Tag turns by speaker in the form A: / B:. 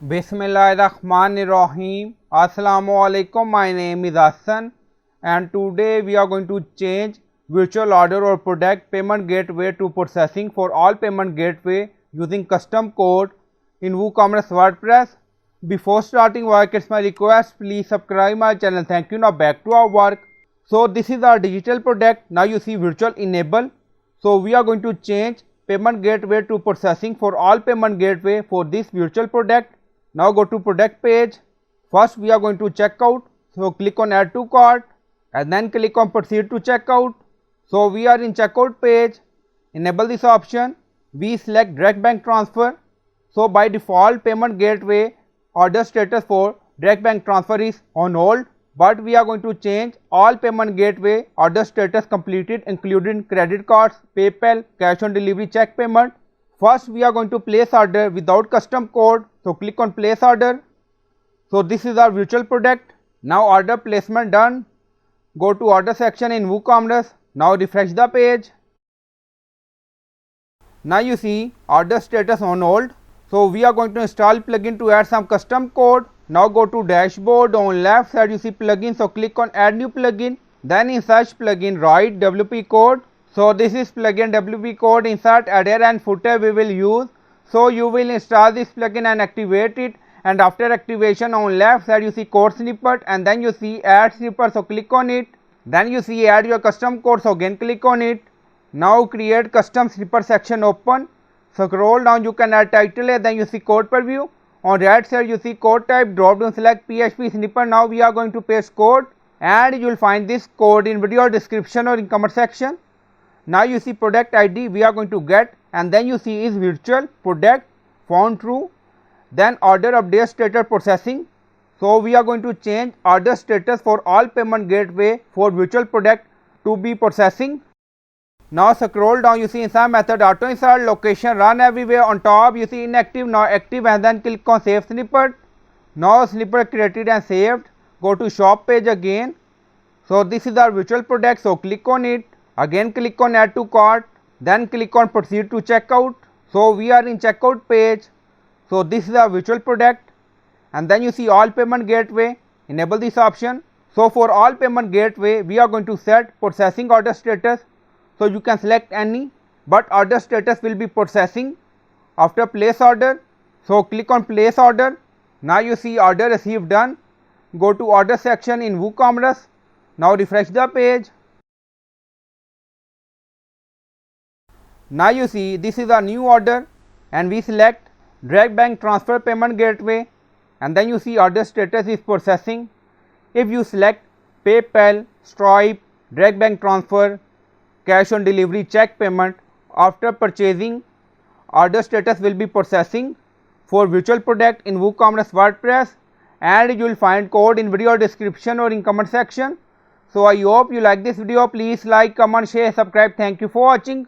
A: Bismillahirrahmanirrahim. Assalamualaikum. My name is Hassan and today we are going to change virtual order or product payment gateway to processing for all payment gateway using custom code in WooCommerce WordPress. Before starting work, it's my request, please subscribe my channel. Thank you. Now back to our work. So this is our digital product. Now you see virtual enable. So we are going to change payment gateway to processing for all payment gateway for this virtual product. Now go to product page. First we are going to check out. So click on add to cart and then click on proceed to checkout. So we are in checkout page. Enable this option. We select direct bank transfer. So by default payment gateway order status for direct bank transfer is on hold, but we are going to change all payment gateway order status completed including credit cards, PayPal, cash on delivery, check payment. First we are going to place order without custom code. So click on place order. So this is our virtual product. Now order placement done. Go to order section in WooCommerce. Now refresh the page. Now you see order status on hold. So we are going to install plugin to add some custom code. Now go to dashboard. On left side you see plugin. So click on add new plugin. Then in search plugin write WP code. So this is plugin WP code. Insert header and footer we will use. So you will install this plugin and activate it, and after activation on left side you see code snippet and then you see add snippet. So click on it. Then you see add your custom code. So again click on it. Now create custom snippet section open. So scroll down, you can add title and then you see code preview. On right side you see code type, drop down select PHP snippet. Now we are going to paste code and you will find this code in video description or in comment section. Now you see product ID we are going to get, and then you see is virtual product found true. Then order update status processing. So we are going to change order status for all payment gateway for virtual product to be processing. Now scroll down, you see insert method auto insert location run everywhere. On top you see inactive, now active, and then click on save snippet. Now snippet created and saved. Go to shop page again. So this is our virtual product. So click on it. Again click on add to cart. Then click on proceed to checkout. So we are in checkout page. So this is our virtual product, and then you see all payment gateway. Enable this option. So for all payment gateway we are going to set processing order status. So you can select any, but order status will be processing after place order. So click on place order. Now you see order received done. Go to order section in WooCommerce. Now refresh the page. Now you see this is a new order and we select direct bank transfer payment gateway, and then you see order status is processing. If you select PayPal, Stripe, direct bank transfer, cash on delivery, check payment, after purchasing order status will be processing for virtual product in WooCommerce WordPress, and you will find code in video description or in comment section. So I hope you like this video. Please like, comment, share, subscribe. Thank you for watching.